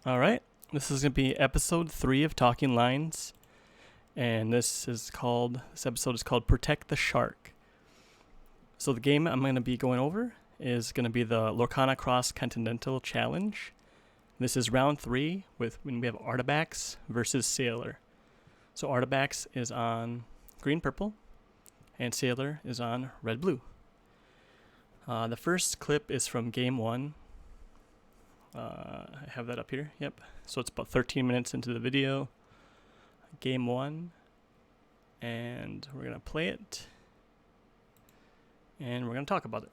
All right, this is going to be episode 3 of Talking Lines, and this episode is called Protect the Shark. So the game I'm going to be going over is going to be the Lorcana Cross Continental Challenge. This is round 3 when we have Artabax versus Sailor. So Artabax is on green-purple, and Sailor is on red-blue. The first clip is from game 1. I have that up here. Yep. So it's about 13 minutes into the video. Game 1. And we're going to play it. And we're going to talk about it.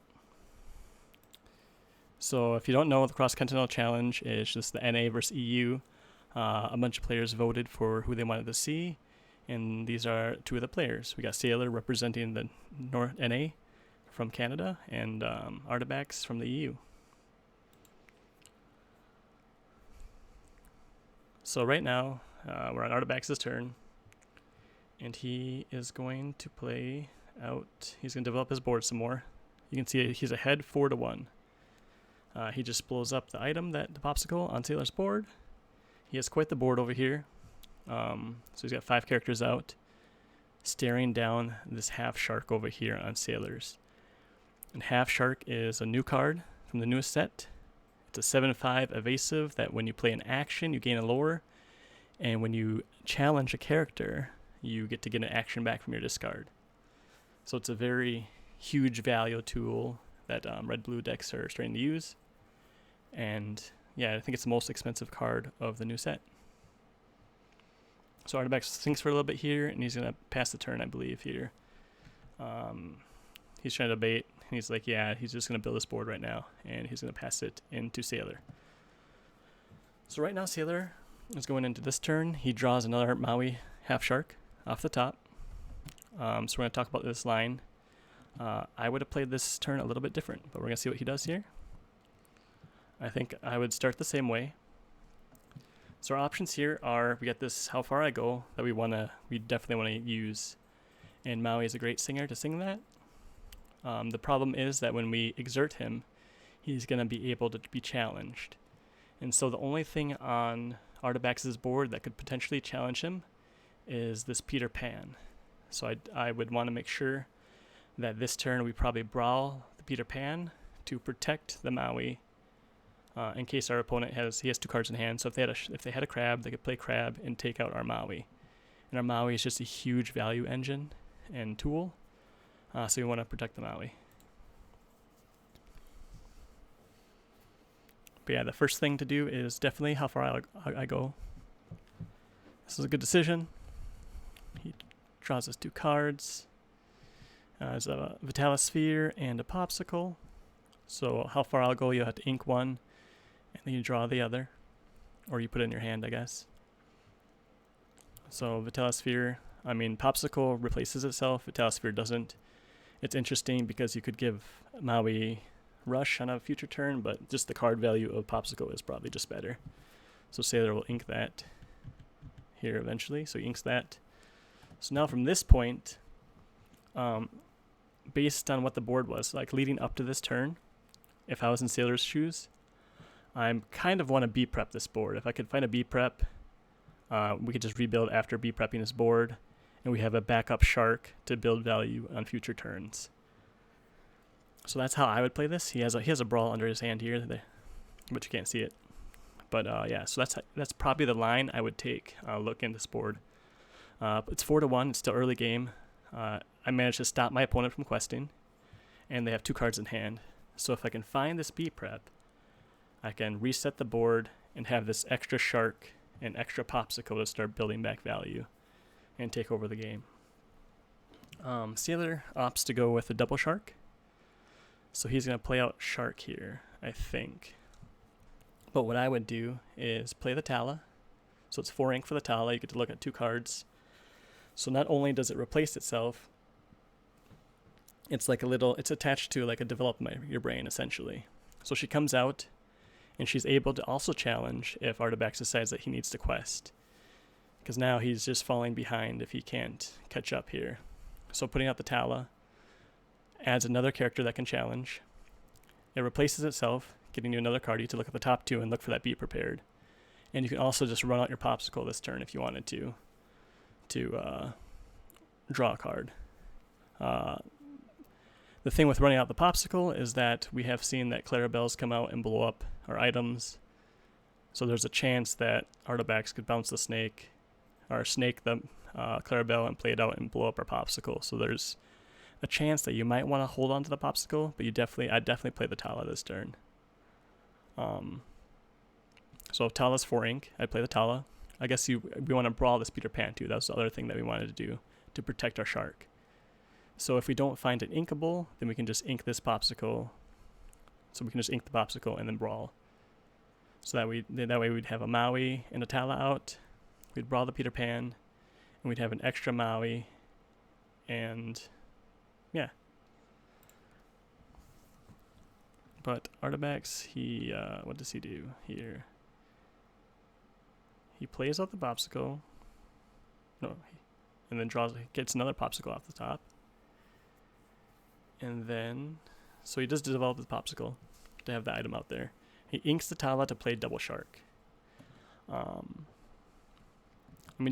So if you don't know, the Cross Continental Challenge is just the NA versus EU. A bunch of players voted for who they wanted to see. And these are 2 of the players. We got Sailor representing the NA from Canada and Artabax from the EU. So right now, we're on Artabax's turn, and he is going to play out. He's going to develop his board some more. You can see he's ahead 4-1. He just blows up the item, the popsicle, on Sailor's board. He has quite the board over here. So he's got 5 characters out, staring down this half shark over here on Sailor's. And half shark is a new card from the newest set. It's a 7/5 evasive that when you play an action, you gain a lore. And when you challenge a character, you get to get an action back from your discard. So it's a very huge value tool that red-blue decks are starting to use. And yeah, I think it's the most expensive card of the new set. So Artabax thinks for a little bit here, and he's going to pass the turn, I believe, here. He's trying to bait. And he's like, yeah, he's just going to build this board right now, and he's going to pass it into Sailor. So right now, Sailor is going into this turn. He draws another Maui half shark off the top. So we're going to talk about this line. I would have played this turn a little bit different, but we're going to see what he does here. I think I would start the same way. So our options here are, we got this How Far I Go that we definitely want to use. And Maui is a great singer to sing that. The problem is that when we exert him, he's going to be able to be challenged. And so the only thing on Artabax's board that could potentially challenge him is this Peter Pan. So I would want to make sure that this turn we probably brawl the Peter Pan to protect the Maui in case our opponent has 2 cards in hand. So if they had a crab, they could play crab and take out our Maui. And our Maui is just a huge value engine and tool. So we want to protect the Maui. But yeah, the first thing to do is definitely How Far I Go. This is a good decision. He draws us 2 cards. There's a Vitalisphere and a Popsicle. So How Far I'll Go, you'll have to ink one, and then you draw the other. Or you put it in your hand, I guess. So Vitalisphere, Popsicle replaces itself. Vitalisphere doesn't. It's interesting because you could give Maui Rush on a future turn, but just the card value of Popsicle is probably just better. So Sailor will ink that here eventually. So he inks that. So now from this point, based on what the board was, like leading up to this turn, if I was in Sailor's shoes, I kind of want to B-prep this board. If I could find a B-prep, we could just rebuild after B-prepping this board, and we have a backup shark to build value on future turns. So that's how I would play this. He has a brawl under his hand here, but you can't see it. But yeah, so that's probably the line I would take. Look in this board. It's 4-1. It's still early game. I managed to stop my opponent from questing, and they have 2 cards in hand. So if I can find this B prep, I can reset the board and have this extra shark and extra Popsicle to start building back value and take over the game. Sailor opts to go with a double shark. So he's going to play out shark here, I think. But what I would do is play the Tala. So it's 4 ink for the Tala. You get to look at 2 cards. So not only does it replace itself, it's attached to like a develop your brain, essentially. So she comes out, and she's able to also challenge if Artabax decides that he needs to quest. Because now he's just falling behind if he can't catch up here. So putting out the Tala adds another character that can challenge. It replaces itself, giving you another card. You have to look at the top 2 and look for that Be Prepared. And you can also just run out your popsicle this turn if you wanted to draw a card. The thing with running out the popsicle is that we have seen that Clarabelles come out and blow up our items. So there's a chance that Artabax could bounce the snake, or snake the Clarabelle and play it out and blow up our popsicle. So there's a chance that you might want to hold on to the popsicle, but I'd definitely play the Tala this turn. So if Tala's 4 ink, I'd play the Tala. I guess we want to brawl this Peter Pan too. That was the other thing that we wanted to do to protect our shark. So if we don't find an inkable, then we can just ink this popsicle. So we can just ink the popsicle and then brawl. So that way we'd have a Maui and a Tala out. We'd brawl the Peter Pan, and we'd have an extra Maui, and yeah. But Artabax, what does he do here? He plays out the popsicle. No, and then gets another popsicle off the top. And then, so he does develop the popsicle to have the item out there. He inks the Tala to play double shark.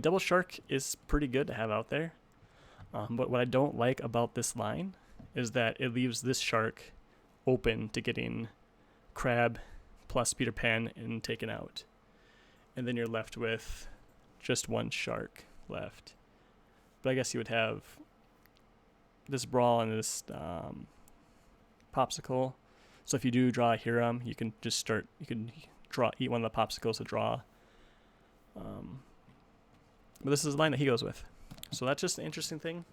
Double shark is pretty good to have out there. But what I don't like about this line is that it leaves this shark open to getting crab plus Peter Pan and taken out. And then you're left with just one shark left. But I guess you would have this brawl and this popsicle. So if you do draw a Hiram, you can eat one of the popsicles to draw. But this is the line that he goes with. So that's just an interesting thing.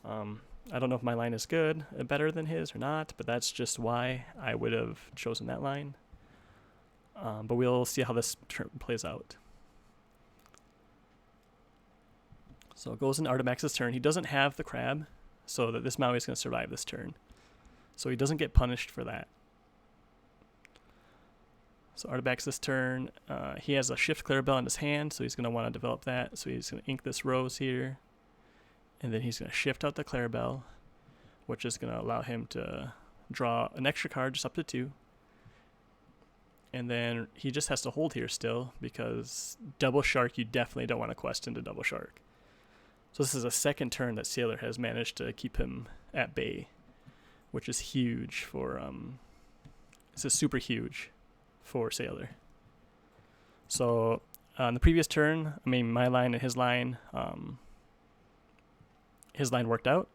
I don't know if my line is better than his or not, but that's just why I would have chosen that line. But we'll see how this turn plays out. So it goes in Artabax's turn. He doesn't have the crab, so that this Maui is going to survive this turn. So he doesn't get punished for that. So Artabax this turn, he has a Shift Clarabelle in his hand, so he's going to want to develop that. So he's going to ink this rose here, and then he's going to shift out the Clarabelle, which is going to allow him to draw an extra card, just up to 2. And then he just has to hold here still, because double shark, you definitely don't want to quest into double shark. So this is a second turn that Sailor has managed to keep him at bay, which is huge for, this is super huge for Sailor. So on the previous turn, my line and his line worked out.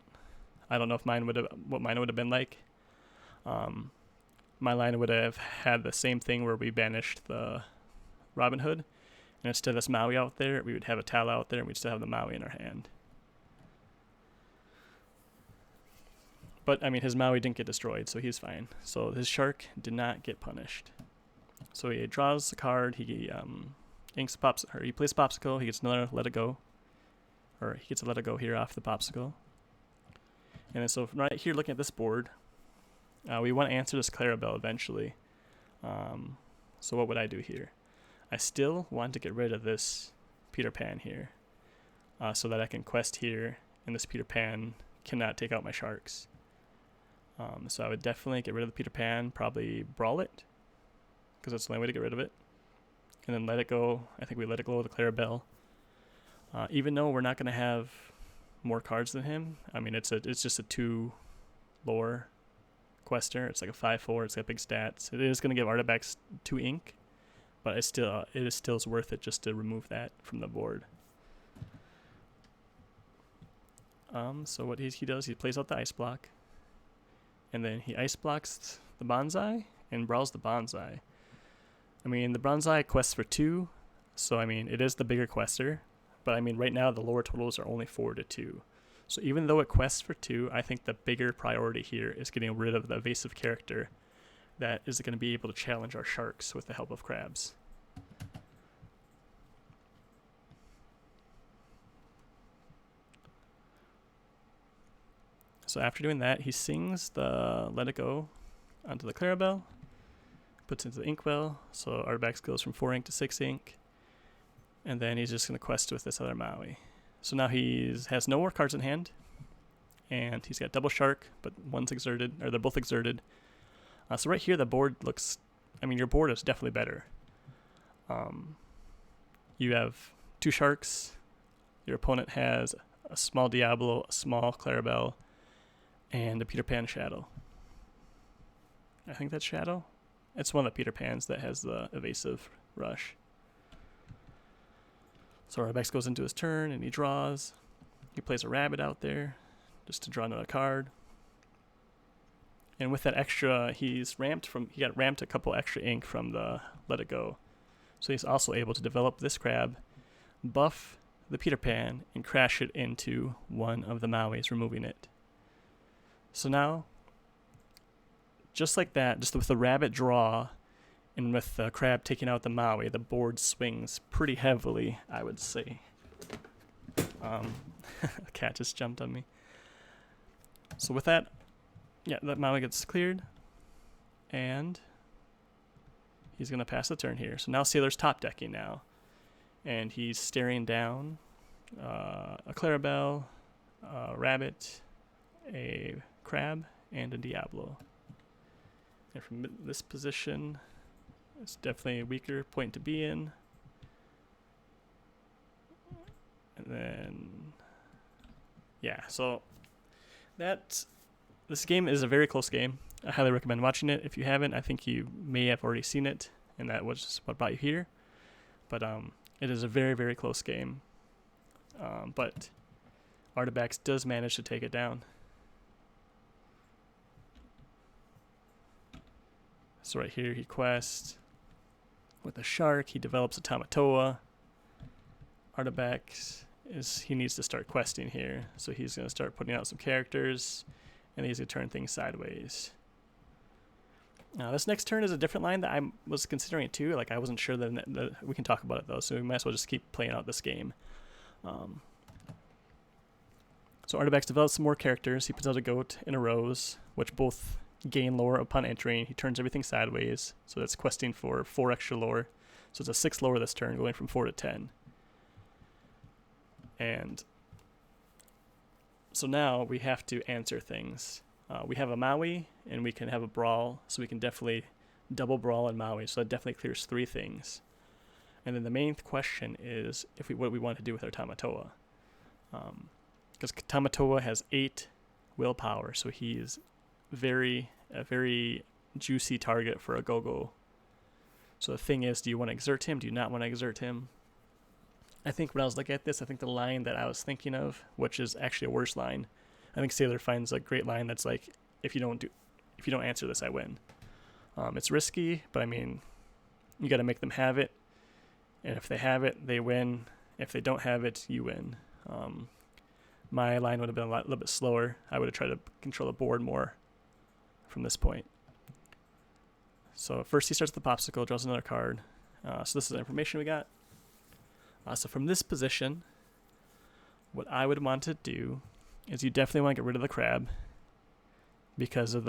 I don't know if what mine would have been like. My line would have had the same thing where we banished the Robin Hood, and instead of this Maui out there, we would have a Tala out there, and we'd still have the Maui in our hand. But his Maui didn't get destroyed, so he's fine. So his shark did not get punished. So he draws a card. He inks he plays popsicle. He gets another Let It Go, or he gets a Let It Go here off the popsicle. And then so right here, looking at this board, we want to answer this Clarabelle eventually. So what would I do here? I still want to get rid of this Peter Pan here, so that I can quest here, and this Peter Pan cannot take out my sharks. So I would definitely get rid of the Peter Pan, probably brawl it, because that's the only way to get rid of it. And then Let It Go. I think we Let It Go with the Clarabelle. Even though we're not going to have more cards than him, it's just a 2 lore quester. It's like a 5/4. It's got big stats. It is going to give Artabax 2 ink, but it is still worth it just to remove that from the board. So what he does, he plays out the ice block, and then he ice blocks the bonsai and brawls the bonsai. The bonsai quests for 2, so it is the bigger quester, but right now the lower totals are only 4 to 2. So even though it quests for 2, I think the bigger priority here is getting rid of the evasive character that is going to be able to challenge our sharks with the help of crabs. So after doing that, he sings the Let It Go onto the Clarabelle, puts it into the inkwell, so Artabax goes from 4 ink to 6 ink, and then he's just going to quest with this other Maui. So now he has no more cards in hand, and he's got double shark, but one's exerted, or they're both exerted. So right here, the board looks, your board is definitely better. you have 2 sharks. Your opponent has a small Diablo, a small Clarabelle, and a Peter Pan Shadow. I think that's Shadow. It's one of the Peter Pans that has the evasive rush. So Artabax goes into his turn and he draws. He plays a rabbit out there just to draw another card. And with that extra, he got ramped a couple extra ink from the Let It Go. So he's also able to develop this crab, buff the Peter Pan, and crash it into one of the Mauis, removing it. So now, just like that, just with the rabbit draw, and with the crab taking out the Maui, the board swings pretty heavily, I would say. A cat just jumped on me. So with that, yeah, that Maui gets cleared, and he's going to pass the turn here. So now Sailor's top decking now, and he's staring down a Clarabelle, a rabbit, a crab, and a Diablo. And from this position, it's definitely a weaker point to be in. And then, yeah, so this game is a very close game. I highly recommend watching it. If you haven't, I think you may have already seen it, and that was what brought you here. But it is a very, very close game. But Artabax does manage to take it down. So right here, he quests with a shark. He develops a Tamatoa. Artabax he needs to start questing here. So he's going to start putting out some characters, and he's going to turn things sideways. Now, this next turn is a different line that I was considering too. Like, I wasn't sure that we can talk about it though, so we might as well just keep playing out this game. So Artabax develops some more characters. He puts out a goat and a rose, which both gain lore upon entering. He turns everything sideways, so that's questing for 4 extra lore. So it's a 6 lore this turn, going from 4 to 10. And so now we have to answer things. We have a Maui, and we can have a brawl, so we can definitely double brawl in Maui, so that definitely clears 3 things. And then the main question is what we want to do with our Tamatoa. Because Tamatoa has 8 willpower, so he is a very juicy target for a go-go. So the thing is, do you want to exert him? Do you not want to exert him? I think when I was looking at this, I think the line that I was thinking of, which is actually a worse line, I think Sailor finds a great line that's like, if you don't answer this, I win. It's risky, but I mean, you got to make them have it, and if they have it, they win. If they don't have it, you win. My line would have been a little bit slower. I would have tried to control the board more from this point. So first he starts the popsicle, draws another card. So this is the information we got. So from this position, what I would want to do is you definitely want to get rid of the crab, because of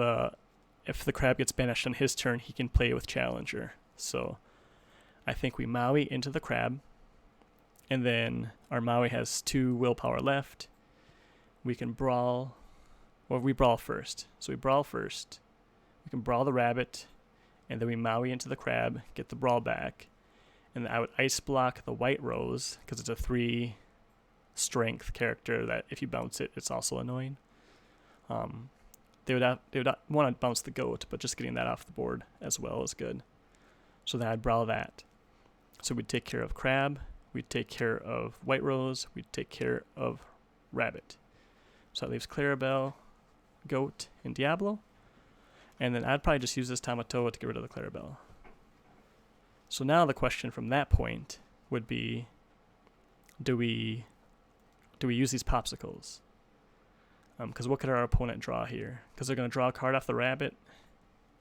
if the crab gets banished on his turn, he can play with Challenger. So I think we Maui into the crab, and then our Maui has 2 willpower left. We can brawl. Well, we brawl first. So we brawl first. We can brawl the rabbit, and then we Maui into the crab, get the brawl back. And I would ice block the white rose, because it's a 3 strength character that if you bounce it, it's also annoying. They would want to bounce the goat, but just getting that off the board as well is good. So then I'd brawl that. So we'd take care of crab, we'd take care of white rose, we'd take care of rabbit. So that leaves Clarabelle, goat, and Diablo. And then I'd probably just use this Tamatoa to get rid of the Clarabelle. So now the question from that point would be, do we use these popsicles? Because what could our opponent draw here? Because they're going to draw a card off the rabbit,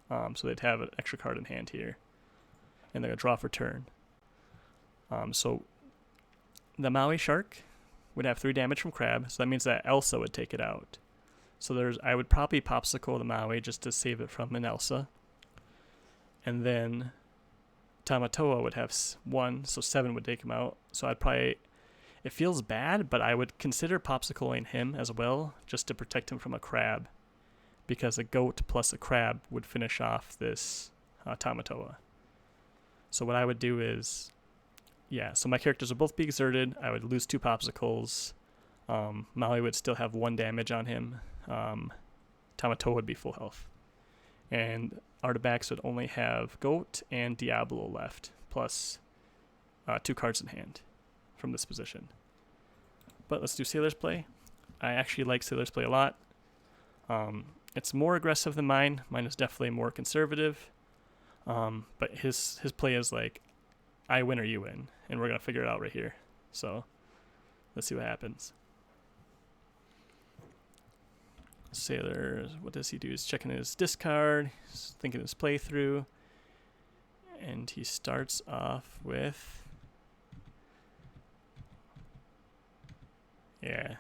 so they'd have an extra card in hand here, and they're going to draw for turn. So the Maui shark would have 3 damage from crab, so that means that Elsa would take it out. So I would probably popsicle the Maui just to save it from an Elsa, and then Tamatoa would have 1, so 7 would take him out. So it feels bad, but I would consider popsicling him as well, just to protect him from a crab, because a goat plus a crab would finish off this Tamatoa. So what I would do is yeah, so my characters would both be exerted. I would lose 2 popsicles. Maui would still have 1 damage on him. Tamatoa would be full health. And Artabax would only have Goat and Diablo left, plus 2 cards in hand from this position. But let's do Sailor's play. I actually like Sailor's play a lot. It's more aggressive than mine. Mine is definitely more conservative. But his play is like, I win or you win, and we're going to figure it out right here. So let's see what happens. Sailor, what does he do? He's checking his discard, he's thinking his playthrough, and he starts off with, yeah,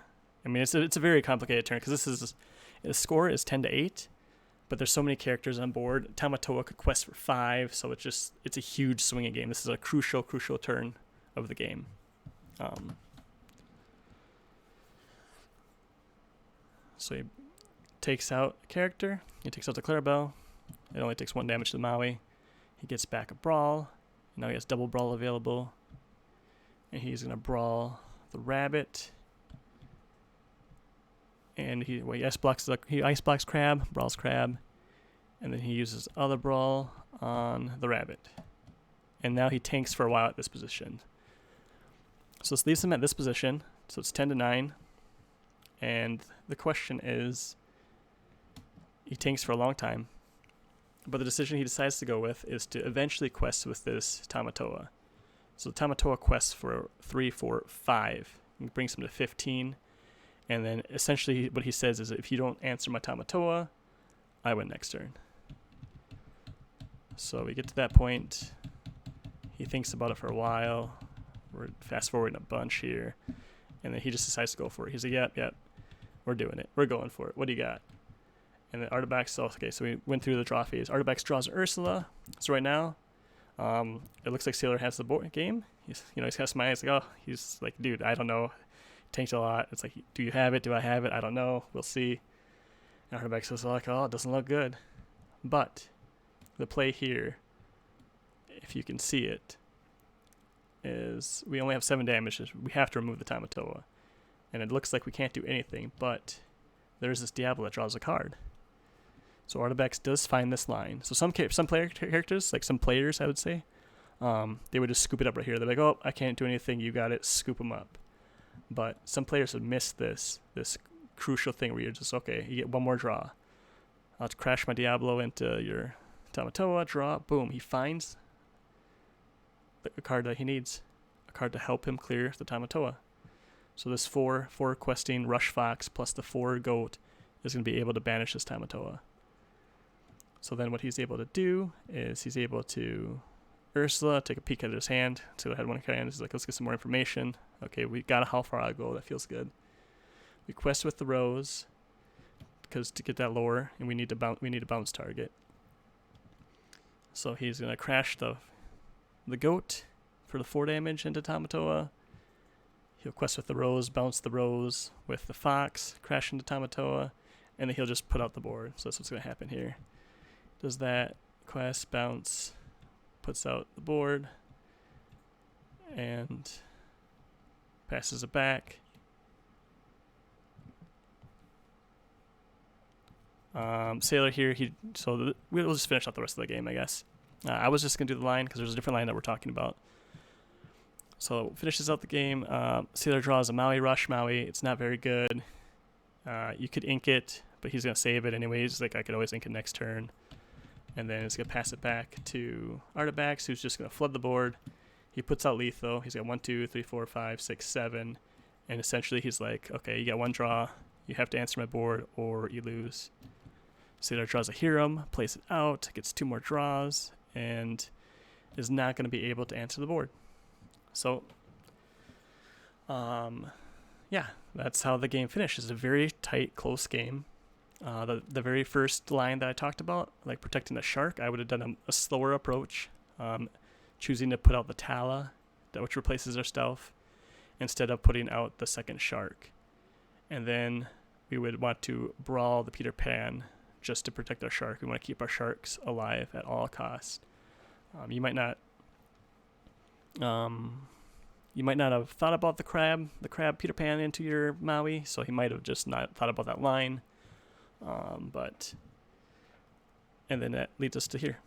I mean it's a very complicated turn because the score is 10-8, but there's so many characters on board. Tamatoa could quest for 5, so it's a huge swinging game. This is a crucial turn of the game. So he takes out a character. He takes out the Clarabelle. It only takes 1 damage to the Maui. He gets back a Brawl. Now he has double Brawl available. And he's going to Brawl the Rabbit. And he ice blocks Crab, Brawls Crab. And then he uses other Brawl on the Rabbit. And now he tanks for a while at this position. So this leaves him at this position. So it's 10-9. And the question is, he tanks for a long time, but the decision he decides to go with is to eventually quest with this Tamatoa. So Tamatoa quests for 3, 4, 5. He brings him to 15. And then essentially what he says is, if you don't answer my Tamatoa, I win next turn. So we get to that point. He thinks about it for a while. We're fast forwarding a bunch here. And then he just decides to go for it. He's like, yep, we're doing it. We're going for it. What do you got? And then Artabax, okay, so we went through the draw phase. Artabax draws Ursula. So right now, it looks like Sailor has the game. He's got my eyes like, he's like, dude, I don't know. Tanked a lot. It's like, do you have it? Do I have it? I don't know. We'll see. And Artabax is like, it doesn't look good. But the play here, if you can see it, is we only have 7 damage. We have to remove the Tamatoa. And it looks like we can't do anything, but there's this Diablo that draws a card. So Artabax does find this line. So some characters, like some players, I would say, they would just scoop it up right here. They're like, I can't do anything. You got it. Scoop them up. But some players would miss this crucial thing where you're just, okay, you get 1 more draw. I'll crash my Diablo into your Tamatoa, draw, boom. He finds a card that he needs, a card to help him clear the Tamatoa. So this 4 questing Rush Fox plus the 4 Goat is going to be able to banish this Tamatoa. So then what he's able to do is he's able to Ursula, take a peek at his hand. So I had 1 hand. He's like, let's get some more information. Okay, we got how far I go. That feels good. We quest with the Rose because to get that lore, and we need a bounce target. So he's going to crash the Goat for the 4 damage into Tamatoa. He'll quest with the Rose, bounce the Rose with the Fox, crash into Tamatoa, and then he'll just put out the board. So that's what's going to happen here. Does that, quest, bounce, puts out the board, and passes it back. Sailor here, we'll just finish out the rest of the game, I guess. I was just going to do the line because there's a different line that we're talking about. So finishes out the game. Sailor draws a Maui Rush Maui. It's not very good. You could ink it, but he's going to save it anyways. Like, I could always ink it next turn. And then it's going to pass it back to Artabax, who's just going to flood the board. He puts out Letho. He's got 1, 2, 3, 4, 5, 6, 7. And essentially he's like, okay, you got 1 draw. You have to answer my board or you lose. Sailor draws a Hiram, plays it out, gets 2 more draws, and is not going to be able to answer the board. So, yeah, that's how the game finishes. It's a very tight, close game. The very first line that I talked about, like protecting the shark, I would have done a slower approach, choosing to put out the Tala, which replaces our stealth, instead of putting out the second shark. And then we would want to brawl the Peter Pan just to protect our shark. We want to keep our sharks alive at all costs. You might not You might not have thought about the crab Peter Pan into your Maui, so he might have just not thought about that line. And then that leads us to here.